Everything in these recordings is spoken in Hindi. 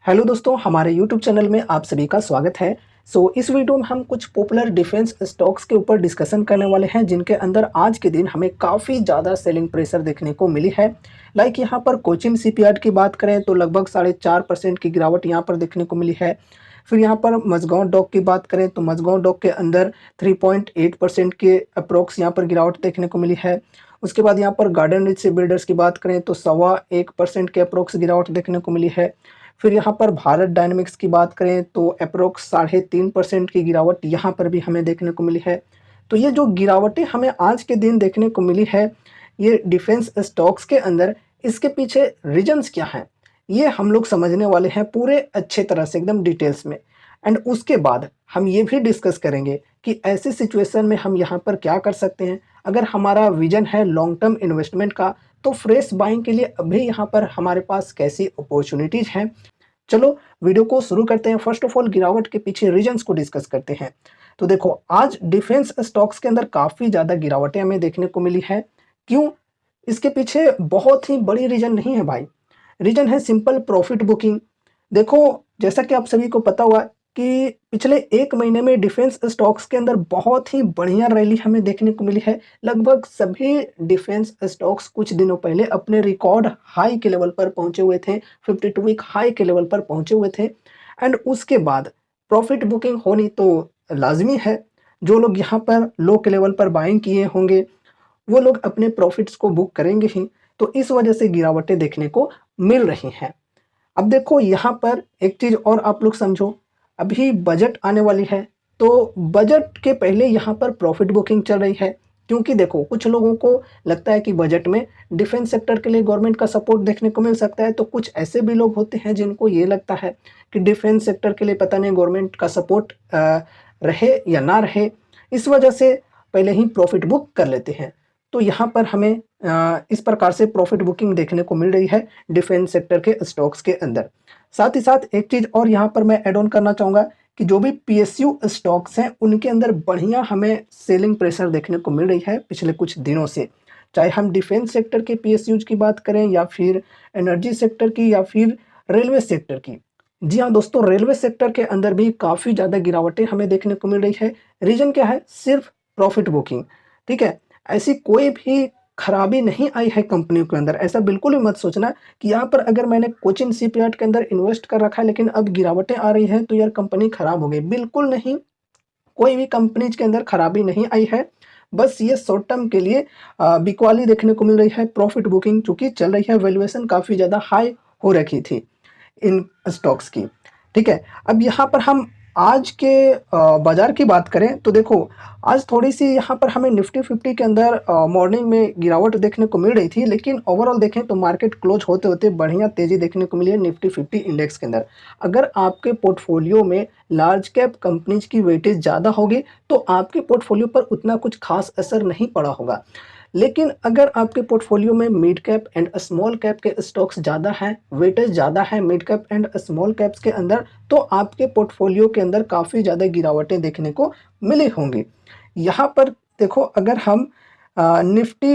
हेलो दोस्तों, हमारे यूट्यूब चैनल में आप सभी का स्वागत है। इस वीडियो में हम कुछ पॉपुलर डिफेंस स्टॉक्स के ऊपर डिस्कशन करने वाले हैं, जिनके अंदर आज के दिन हमें काफ़ी ज़्यादा सेलिंग प्रेशर देखने को मिली है। लाइक यहाँ पर कोचिन शिपयार्ड की बात करें तो लगभग 4.5% की गिरावट यहाँ पर देखने को मिली है। फिर यहाँ पर मझगांव डॉक की बात करें तो मझगांव डॉक के अंदर 3.8% के अप्रोक्स यहाँ पर गिरावट देखने को मिली है। उसके बाद यहाँ पर गार्डन रिच बिल्डर्स की बात करें तो 1.25% के अप्रोक्स गिरावट देखने को मिली है। फिर यहाँ पर भारत डायनामिक्स की बात करें तो अप्रोक्स 3.5% की गिरावट यहाँ पर भी हमें देखने को मिली है। तो ये जो गिरावटें हमें आज के दिन देखने को मिली है, ये डिफेंस स्टॉक्स के अंदर, इसके पीछे रीजंस क्या हैं, ये हम लोग समझने वाले हैं पूरे अच्छे तरह से एकदम डिटेल्स में। एंड उसके बाद हम ये भी डिस्कस करेंगे कि ऐसी सिचुएशन में हम यहाँ पर क्या कर सकते हैं। अगर हमारा विजन है लॉन्ग टर्म इन्वेस्टमेंट का, तो फ्रेश बाइंग के लिए अभी यहाँ पर हमारे पास कैसी अपॉर्चुनिटीज़ हैं। चलो वीडियो को शुरू करते हैं। फर्स्ट ऑफ ऑल रीजन के पीछे रीजंस को डिस्कस करते हैं। तो देखो, आज डिफेंस स्टॉक्स के अंदर काफ़ी ज़्यादा गिरावटें हमें देखने को मिली है। क्यों? इसके पीछे बहुत ही बड़ी रीजन नहीं है भाई, रीजन है सिंपल प्रॉफिट बुकिंग। देखो, जैसा कि आप सभी को पता हुआ कि पिछले 1 महीने में डिफेंस स्टॉक्स के अंदर बहुत ही बढ़िया रैली हमें देखने को मिली है। लगभग सभी डिफेंस स्टॉक्स कुछ दिनों पहले अपने रिकॉर्ड हाई के लेवल पर पहुंचे हुए थे, 52 वीक हाई के लेवल पर पहुंचे हुए थे। एंड उसके बाद प्रॉफिट बुकिंग होनी तो लाजमी है। जो लोग यहाँ पर लो के लेवल पर बाइंग किए होंगे, वो लोग अपने प्रॉफिट्स को बुक करेंगे ही। तो इस वजह से गिरावटें देखने को मिल रही हैं। अब देखो, यहाँ पर एक चीज़ और आप लोग समझो, अभी बजट आने वाली है, तो बजट के पहले यहाँ पर प्रॉफिट बुकिंग चल रही है। क्योंकि देखो, कुछ लोगों को लगता है कि बजट में डिफेंस सेक्टर के लिए गवर्नमेंट का सपोर्ट देखने को मिल सकता है, तो कुछ ऐसे भी लोग होते हैं जिनको ये लगता है कि डिफेंस सेक्टर के लिए पता नहीं गवर्नमेंट का सपोर्ट रहे या ना रहे, इस वजह से पहले ही प्रॉफिट बुक कर लेते हैं। तो यहाँ पर हमें इस प्रकार से प्रॉफिट बुकिंग देखने को मिल रही है डिफेंस सेक्टर के स्टॉक्स के अंदर। साथ ही साथ एक चीज़ और यहाँ पर मैं ऐड ऑन करना चाहूँगा कि जो भी पीएसयू स्टॉक्स हैं, उनके अंदर बढ़िया हमें सेलिंग प्रेशर देखने को मिल रही है पिछले कुछ दिनों से। चाहे हम डिफेंस सेक्टर के पीएसयूज की बात करें, या फिर एनर्जी सेक्टर की, या फिर रेलवे सेक्टर की। जी हाँ दोस्तों, रेलवे सेक्टर के अंदर भी काफ़ी ज़्यादा गिरावटें हमें देखने को मिल रही है। रीज़न क्या है? सिर्फ प्रॉफिट बुकिंग। ठीक है, ऐसी कोई भी खराबी नहीं आई है कंपनियों के अंदर। ऐसा बिल्कुल भी मत सोचना कि यहाँ पर अगर मैंने कोचिन शिपयार्ड के अंदर इन्वेस्ट कर रखा है लेकिन अब गिरावटें आ रही हैं तो यार कंपनी खराब हो गई। बिल्कुल नहीं, कोई भी कंपनीज के अंदर खराबी नहीं आई है। बस ये शॉर्ट टर्म के लिए बिकवाली देखने को मिल रही है। प्रॉफिट बुकिंग चूंकि चल रही है, वैल्यूएशन काफ़ी ज़्यादा हाई हो रखी थी इन स्टॉक्स की। ठीक है, अब यहाँ पर हम आज के बाजार की बात करें तो देखो, आज थोड़ी सी यहाँ पर हमें निफ्टी 50 के अंदर मॉर्निंग में गिरावट देखने को मिल रही थी, लेकिन ओवरऑल देखें तो मार्केट क्लोज होते होते बढ़िया तेज़ी देखने को मिली है निफ्टी 50 इंडेक्स के अंदर। अगर आपके पोर्टफोलियो में लार्ज कैप कंपनीज की वेटेज ज़्यादा होगी तो आपके पोर्टफोलियो पर उतना कुछ खास असर नहीं पड़ा होगा। लेकिन अगर आपके पोर्टफोलियो में mid cap and small cap के स्टॉक्स ज़्यादा हैं, वेटेज ज़्यादा है mid cap and small caps के अंदर, तो आपके पोर्टफोलियो के अंदर काफ़ी ज़्यादा गिरावटें देखने को मिली होंगी। यहाँ पर देखो, अगर हम Nifty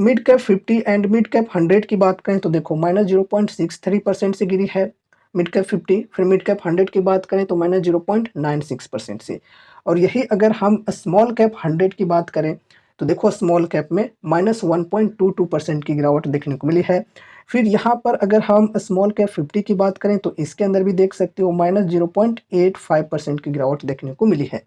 mid cap 50 and mid cap 100 की बात करें तो देखो -0.63% से गिरी है मिड कैप 50। फिर मिड कैप 100 की बात करें तो -0.96% से। और यही अगर हम स्मॉल कैप 100 की बात करें तो देखो, स्मॉल कैप में -1.22% की गिरावट देखने को मिली है। फिर यहाँ पर अगर हम स्मॉल कैप 50 की बात करें तो इसके अंदर भी देख सकते हो -0.85% की गिरावट देखने को मिली है।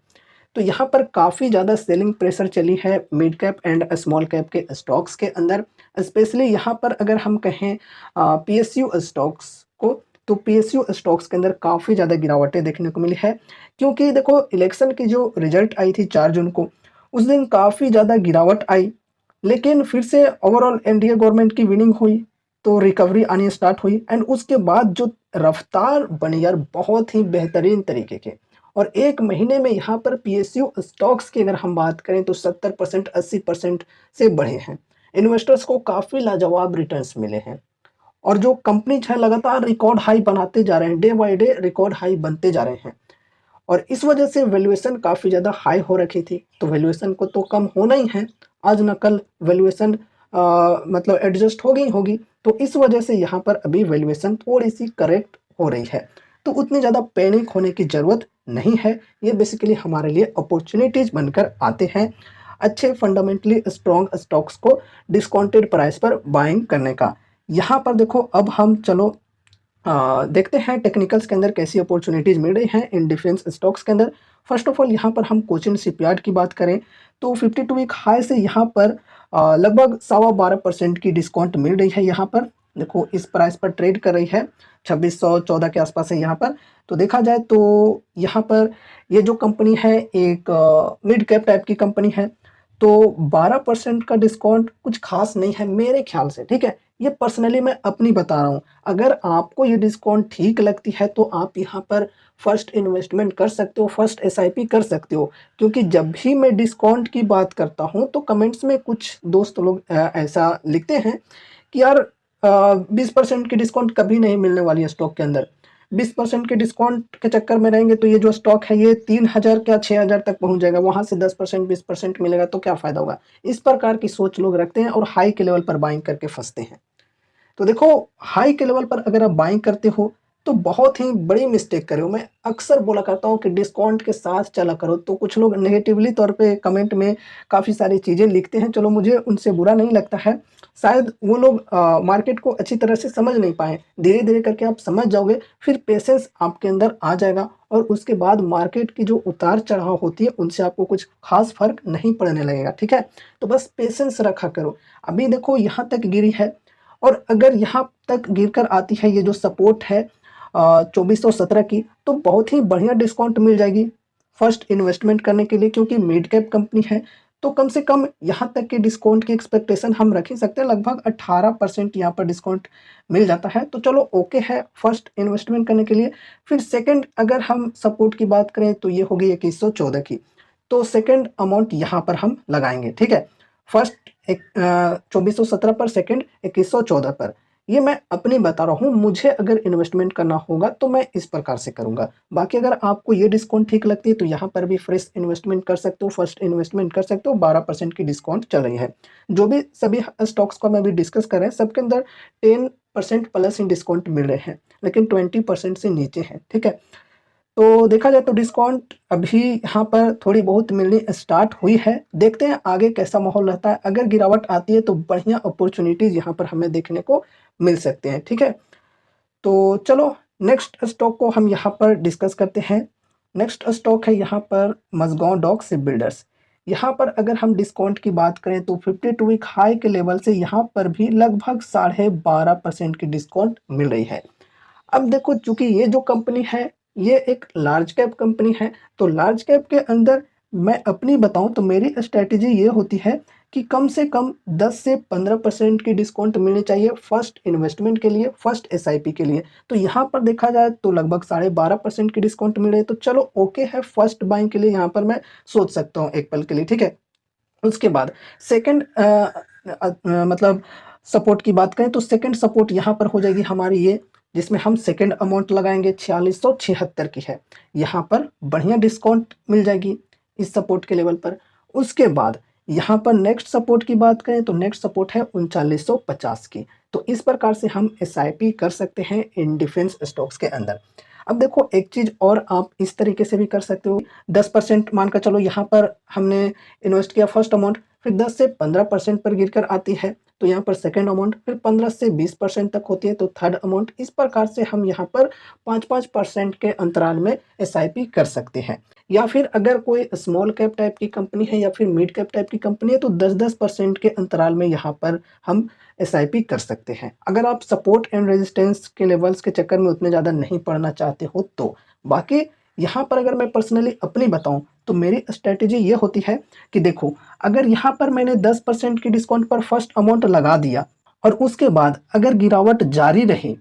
तो यहाँ पर काफ़ी ज़्यादा सेलिंग प्रेशर चली है mid cap and small cap के स्टॉक्स के अंदर। स्पेशली यहाँ पर अगर हम कहें पीएसयू स्टॉक्स को, तो पीएसयू स्टॉक्स के अंदर काफ़ी ज़्यादा गिरावटें देखने को मिली है। क्योंकि देखो, इलेक्शन की जो रिजल्ट आई थी 4 जून को, उस दिन काफ़ी ज़्यादा गिरावट आई, लेकिन फिर से ओवरऑल एनडीए गवर्नमेंट की विनिंग हुई, तो रिकवरी आनी स्टार्ट हुई। एंड उसके बाद जो रफ्तार बनी यार, बहुत ही बेहतरीन तरीके के। और 1 महीने में यहाँ पर पीएसयू स्टॉक्स की अगर हम बात करें तो 70% 80% से बढ़े हैं। इन्वेस्टर्स को काफ़ी लाजवाब रिटर्न्स मिले हैं। और जो कंपनीज हैं लगातार रिकॉर्ड हाई बनाते जा रहे हैं, day by day record high बनते जा रहे हैं। और इस वजह से वैल्यूएशन काफ़ी ज़्यादा हाई हो रखी थी, तो वैल्यूएशन को तो कम होना ही है। आज न कल वैल्यूएशन मतलब एडजस्ट हो गई होगी। तो इस वजह से यहाँ पर अभी वैल्यूएशन थोड़ी सी करेक्ट हो रही है। तो उतनी ज़्यादा पैनिक होने की ज़रूरत नहीं है। ये बेसिकली हमारे लिए अपॉर्च्युनिटीज़ बनकर आते हैं, अच्छे फंडामेंटली स्ट्रॉन्ग स्टॉक्स को डिस्काउंटेड प्राइस पर बाइंग करने का। यहाँ पर देखो अब हम चलो देखते हैं टेक्निकल्स के अंदर कैसी अपॉर्चुनिटीज़ मिल रही हैं इन डिफेंस स्टॉक्स के अंदर। फर्स्ट ऑफ ऑल यहाँ पर हम कोचिन शिपयार्ड की बात करें तो 52 वीक हाई से यहाँ पर लगभग 12.25% की डिस्काउंट मिल रही है। यहाँ पर देखो इस प्राइस पर ट्रेड कर रही है, 2614 के आसपास है यहाँ पर। तो देखा जाए तो यहाँ पर ये जो कंपनी है एक मिड कैप टाइप की कंपनी है, तो 12% का डिस्काउंट कुछ खास नहीं है मेरे ख्याल से, ठीक है। ये पर्सनली मैं अपनी बता रहा हूँ। अगर आपको ये डिस्काउंट ठीक लगती है तो आप यहाँ पर फर्स्ट इन्वेस्टमेंट कर सकते हो, फर्स्ट एसआईपी कर सकते हो। क्योंकि जब भी मैं डिस्काउंट की बात करता हूँ तो कमेंट्स में कुछ दोस्त लोग ऐसा लिखते हैं कि यार 20% की डिस्काउंट कभी नहीं मिलने वाली है स्टॉक के अंदर। 20% के डिस्काउंट के चक्कर में रहेंगे तो ये जो स्टॉक है ये 3000 क्या 6000 तक पहुंच जाएगा, वहां से 10% 20% मिलेगा तो क्या फायदा होगा। इस प्रकार की सोच लोग रखते हैं और हाई के लेवल पर बाइंग करके फंसते हैं। तो देखो हाई के लेवल पर अगर आप बाइंग करते हो तो बहुत ही बड़ी मिस्टेक करे हो। मैं अक्सर बोला करता हूँ कि डिस्काउंट के साथ चला करो। तो कुछ लोग नेगेटिवली तौर पे कमेंट में काफ़ी सारी चीज़ें लिखते हैं, चलो मुझे उनसे बुरा नहीं लगता है। शायद वो लोग मार्केट को अच्छी तरह से समझ नहीं पाए। धीरे धीरे करके आप समझ जाओगे, फिर पेशेंस आपके अंदर आ जाएगा और उसके बाद मार्केट की जो उतार चढ़ाव होती है उनसे आपको कुछ खास फर्क नहीं पड़ने लगेगा, ठीक है। तो बस पेशेंस रखा करो। अभी देखो यहाँ तक गिरी है और अगर यहाँ तक गिरकर आती है ये जो सपोर्ट है 2417 की, तो बहुत ही बढ़िया डिस्काउंट मिल जाएगी फर्स्ट इन्वेस्टमेंट करने के लिए। क्योंकि मिड कैप कंपनी है तो कम से कम यहाँ तक के डिस्काउंट की एक्सपेक्टेशन हम रख ही सकते हैं। लगभग 18% यहाँ पर डिस्काउंट मिल जाता है, तो चलो ओके है फर्स्ट इन्वेस्टमेंट करने के लिए। फिर सेकंड अगर हम सपोर्ट की बात करें तो ये होगी 2114 की, तो सेकंड अमाउंट यहाँ पर हम लगाएंगे, ठीक है। फर्स्ट 2417 पर, सेकंड 2114 पर। ये मैं अपनी बता रहा हूँ, मुझे अगर इन्वेस्टमेंट करना होगा तो मैं इस प्रकार से करूँगा। बाकी अगर आपको ये डिस्काउंट ठीक लगती है तो यहाँ पर भी फ्रेश इन्वेस्टमेंट कर सकते हो, फर्स्ट इन्वेस्टमेंट कर सकते हो। 12% की डिस्काउंट चल रही है। जो भी सभी स्टॉक्स को मैं भी डिस्कस कर रहे हैं सबके अंदर 10% प्लस इन डिस्काउंट मिल रहे हैं, लेकिन 20% से नीचे हैं, ठीक है। तो देखा जाए तो डिस्काउंट अभी यहाँ पर थोड़ी बहुत मिलनी स्टार्ट हुई है। देखते हैं आगे कैसा माहौल रहता है। अगर गिरावट आती है तो बढ़िया अपॉर्चुनिटीज़ यहाँ पर हमें देखने को मिल सकते हैं, ठीक है। तो चलो नेक्स्ट स्टॉक को हम यहाँ पर डिस्कस करते हैं। नेक्स्ट स्टॉक है यहाँ पर मज़गांव डॉक शिप बिल्डर्स। यहाँ पर अगर हम डिस्काउंट की बात करें तो 52 वीक हाई के लेवल से यहाँ पर भी लगभग 12.5% की डिस्काउंट मिल रही है। अब देखो चूंकि ये जो कंपनी है ये एक लार्ज कैप कंपनी है, तो लार्ज कैप के अंदर मैं अपनी बताऊं तो मेरी स्ट्रेटेजी ये होती है कि कम से कम 10 से 15% की डिस्काउंट मिलनी चाहिए फर्स्ट इन्वेस्टमेंट के लिए, फर्स्ट एसआईपी के लिए। तो यहाँ पर देखा जाए तो लगभग 12.5% की डिस्काउंट मिल रही है, तो चलो ओके है, फर्स्ट बाइंग के लिए यहाँ पर मैं सोच सकता हूँ एक पल के लिए, ठीक है। उसके बाद सेकंड मतलब सपोर्ट की बात करें तो सेकंड सपोर्ट यहाँ पर हो जाएगी हमारी ये, जिसमें हम सेकंड अमाउंट लगाएंगे 4676 की है। यहाँ पर बढ़िया डिस्काउंट मिल जाएगी इस सपोर्ट के लेवल पर। उसके बाद यहाँ पर नेक्स्ट सपोर्ट की बात करें तो नेक्स्ट सपोर्ट है 3950 की। तो इस प्रकार से हम एसआईपी कर सकते हैं इन डिफेंस स्टॉक्स के अंदर। अब देखो एक चीज़ और आप इस तरीके से भी कर सकते हो। 10% मानकर चलो यहाँ पर हमने इन्वेस्ट किया फर्स्ट अमाउंट, फिर 10 से 15% पर गिरकर आती है तो यहाँ पर सेकंड अमाउंट, फिर 15 से 20% तक होती है तो थर्ड अमाउंट। इस प्रकार से हम यहाँ पर 5-5% के अंतराल में एसआईपी कर सकते हैं। या फिर अगर कोई स्मॉल कैप टाइप की कंपनी है या फिर मिड कैप टाइप की कंपनी है तो 10-10% के अंतराल में यहाँ पर हम एसआईपी कर सकते हैं। अगर आप सपोर्ट एंड रेजिस्टेंस के लेवल्स के चक्कर में उतने ज़्यादा नहीं पड़ना चाहते हो तो। बाकी यहाँ पर अगर मैं पर्सनली अपनी बताऊँ तो मेरी स्ट्रेटेजी ये होती है कि देखो अगर यहाँ पर मैंने 10% की डिस्काउंट पर फर्स्ट अमाउंट लगा दिया और उसके बाद अगर गिरावट जारी रही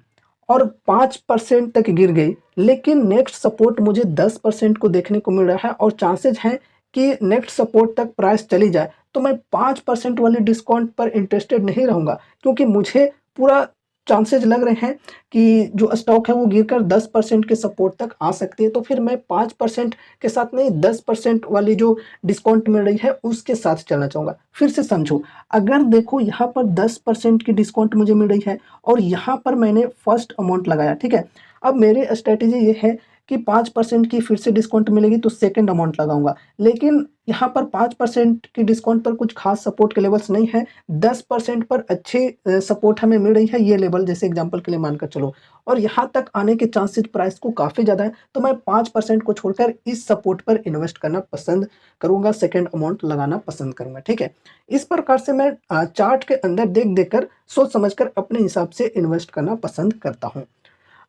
और 5% तक गिर गई, लेकिन नेक्स्ट सपोर्ट मुझे 10% को देखने को मिल रहा है और चांसेज हैं कि नेक्स्ट सपोर्ट तक प्राइस चली जाए, तो मैं 5% वाली डिस्काउंट पर इंटरेस्टेड नहीं रहूँगा। क्योंकि मुझे पूरा चांसेज लग रहे हैं कि जो स्टॉक है वो गिरकर 10% के सपोर्ट तक आ सकती है, तो फिर मैं 5% के साथ नहीं 10% वाली जो डिस्काउंट मिल रही है उसके साथ चलना चाहूँगा। फिर से समझो, अगर देखो यहाँ पर 10% की डिस्काउंट मुझे मिल रही है और यहाँ पर मैंने फर्स्ट अमाउंट लगाया, ठीक है। अब मेरी स्ट्रैटेजी ये है कि 5% की फिर से डिस्काउंट मिलेगी तो सेकंड अमाउंट लगाऊँगा। लेकिन यहाँ पर 5% की डिस्काउंट पर कुछ खास सपोर्ट के लेवल्स नहीं है। 10% पर अच्छी सपोर्ट हमें मिल रही है, ये लेवल जैसे एग्ज़ाम्पल के लिए मानकर चलो, और यहाँ तक आने के चांसेस प्राइस को काफ़ी ज़्यादा है, तो मैं 5% को छोड़कर इस सपोर्ट पर इन्वेस्ट करना पसंद करूँगा, सेकंड अमाउंट लगाना पसंद करूँगा, ठीक है? इस प्रकार से मैं चार्ट के अंदर देख-देख कर, सोच-समझ कर अपने हिसाब से इन्वेस्ट करना पसंद करता हूँ।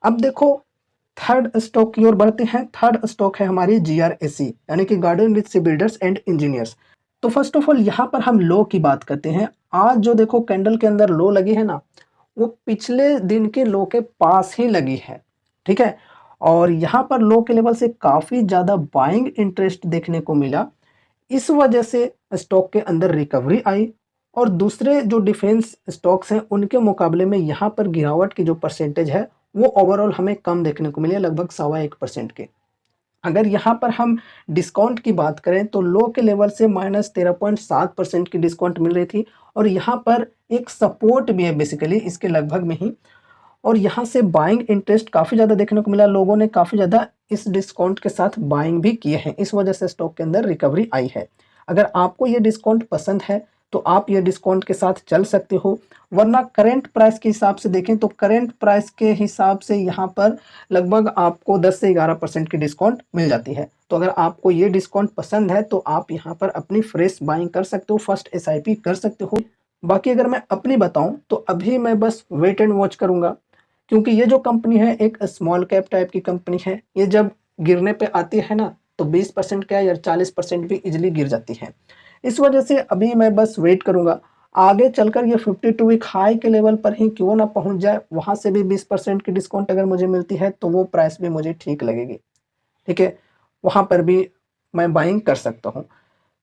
अब देखो थर्ड स्टॉक की ओर बढ़ते हैं। थर्ड स्टॉक है हमारी जीआरएसी यानी कि garden rich builders and engineers. तो फर्स्ट ऑफ ऑल यहाँ पर हम लो की बात करते हैं। आज जो देखो कैंडल के अंदर लो लगी है ना, वो पिछले दिन के लो के पास ही लगी है, ठीक है? और यहाँ पर लो के लेवल से काफ़ी ज़्यादा बाइंग इंटरेस्ट देखने को मिला। इस वजह से स्टॉक के अंदर रिकवरी आई और दूसरे जो डिफेंस स्टॉक्स हैं उनके मुकाबले में यहाँ पर गिरावट की जो परसेंटेज है वो ओवरऑल हमें कम देखने को मिली है, लगभग 1.25% की। अगर यहाँ पर हम डिस्काउंट की बात करें तो लो के लेवल से -13.7% की डिस्काउंट मिल रही थी और यहाँ पर एक सपोर्ट भी है बेसिकली इसके लगभग में ही, और यहाँ से बाइंग इंटरेस्ट काफ़ी ज़्यादा देखने को मिला। लोगों ने काफ़ी ज़्यादा इस डिस्काउंट के साथ बाइंग भी किए हैं, इस वजह से स्टॉक के अंदर रिकवरी आई है। अगर आपको ये डिस्काउंट पसंद है तो आप ये डिस्काउंट के साथ चल सकते हो, वरना करंट प्राइस के हिसाब से देखें तो करंट प्राइस के हिसाब से यहाँ पर लगभग आपको 10 से 11% की डिस्काउंट मिल जाती है। तो अगर आपको ये डिस्काउंट पसंद है तो आप यहाँ पर अपनी फ्रेश बाइंग कर सकते हो, फर्स्ट एसआईपी कर सकते हो। बाकी अगर मैं अपनी बताऊँ तो अभी मैं बस वेट एंड वॉच करूँगा, क्योंकि ये जो कंपनी है एक स्मॉल कैप टाइप की कंपनी है। ये जब गिरने पे आती है ना तो 20% क्या या 40% भी इजीली गिर जाती है। इस वजह से अभी मैं बस वेट करूँगा। आगे चलकर ये 52 वीक हाई के लेवल पर ही क्यों ना पहुँच जाए, वहाँ से भी 20% की डिस्काउंट अगर मुझे मिलती है तो वो प्राइस भी मुझे ठीक लगेगी, ठीक है? वहाँ पर भी मैं बाइंग कर सकता हूँ।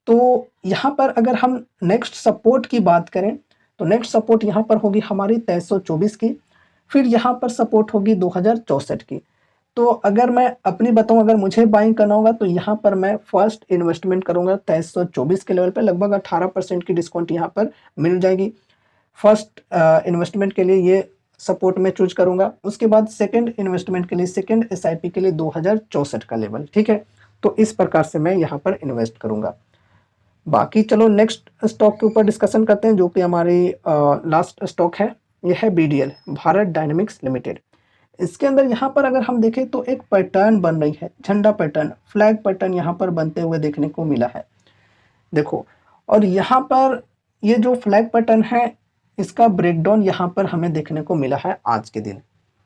तो यहाँ पर अगर हम नेक्स्ट सपोर्ट की बात करें, तो नेक्स्ट सपोर्ट यहाँ पर होगी हमारी 2324 की, फिर यहाँ पर सपोर्ट होगी 2064 की। तो अगर मैं अपनी बताऊँ, अगर मुझे बाइंग करना होगा तो यहाँ पर मैं फर्स्ट इन्वेस्टमेंट करूँगा 2324 के लेवल पे, लगभग 18% की डिस्काउंट यहाँ पर मिल जाएगी। फर्स्ट इन्वेस्टमेंट के लिए ये सपोर्ट मैं चूज़ करूँगा। उसके बाद सेकंड इन्वेस्टमेंट के लिए, सेकंड एसआईपी के लिए 2064 का लेवल, ठीक है? तो इस प्रकार से मैं यहाँ पर इन्वेस्ट करूँगा। बाकी चलो नेक्स्ट स्टॉक के ऊपर डिस्कशन करते हैं जो कि हमारी लास्ट स्टॉक है। ये है बीडीएल, भारत डायनामिक्स लिमिटेड। इसके अंदर यहाँ पर अगर हम देखें तो एक पैटर्न बन रही है, झंडा पैटर्न, फ्लैग पैटर्न यहाँ पर बनते हुए देखने को मिला है। देखो, और यहाँ पर ये जो फ्लैग पैटर्न है इसका ब्रेकडाउन यहाँ पर हमें देखने को मिला है आज के दिन।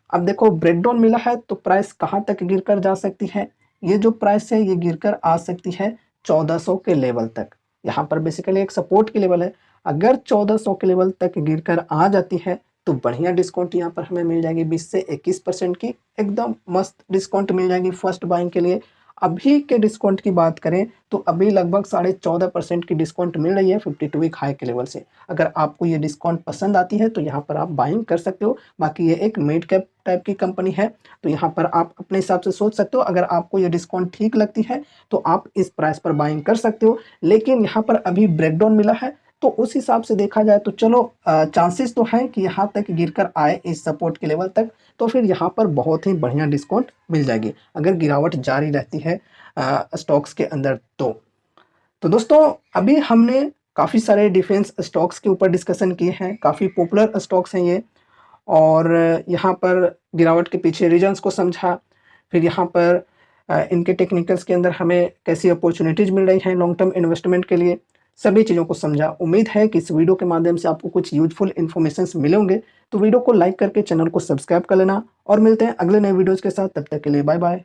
अब देखो ब्रेकडाउन मिला है तो प्राइस कहाँ तक गिर कर जा सकती है? ये जो प्राइस है ये गिर कर आ सकती है 1400 के लेवल तक। यहाँ पर बेसिकली एक सपोर्ट की लेवल है। अगर 1400 के लेवल तक गिर कर आ जाती है तो बढ़िया डिस्काउंट यहाँ पर हमें मिल जाएगी, 20 से 21% की एकदम मस्त डिस्काउंट मिल जाएगी फर्स्ट बाइंग के लिए। अभी के डिस्काउंट की बात करें तो अभी लगभग 14.5% की डिस्काउंट मिल रही है 52 वीक हाई के लेवल से। अगर आपको ये डिस्काउंट पसंद आती है तो यहाँ पर आप बाइंग कर सकते हो। बाकी ये एक मिड कैप टाइप की कंपनी है तो यहाँ पर आप अपने हिसाब से सोच सकते हो। अगर आपको ये डिस्काउंट ठीक लगती है तो आप इस प्राइस पर बाइंग कर सकते हो। लेकिन यहाँ पर अभी ब्रेकडाउन मिला है तो उस हिसाब से देखा जाए तो चलो चांसेस तो हैं कि यहाँ तक गिरकर आए इस सपोर्ट के लेवल तक, तो फिर यहाँ पर बहुत ही बढ़िया डिस्काउंट मिल जाएगी अगर गिरावट जारी रहती है स्टॉक्स के अंदर तो दोस्तों अभी हमने काफ़ी सारे डिफेंस स्टॉक्स के ऊपर डिस्कशन किए हैं, काफ़ी पॉपुलर स्टॉक्स हैं ये, और यहाँ पर गिरावट के पीछे रीजंस को समझा। फिर यहाँ पर इनके टेक्निकल्स के अंदर हमें कैसी अपॉर्चुनिटीज़ मिल रही हैं लॉन्ग टर्म इन्वेस्टमेंट के लिए, सभी चीज़ों को समझा। उम्मीद है कि इस वीडियो के माध्यम से आपको कुछ यूजफुल इन्फॉर्मेशंस मिले होंगे। तो वीडियो को लाइक करके चैनल को सब्सक्राइब कर लेना और मिलते हैं अगले नए वीडियोज़ के साथ। तब तक के लिए बाय बाय।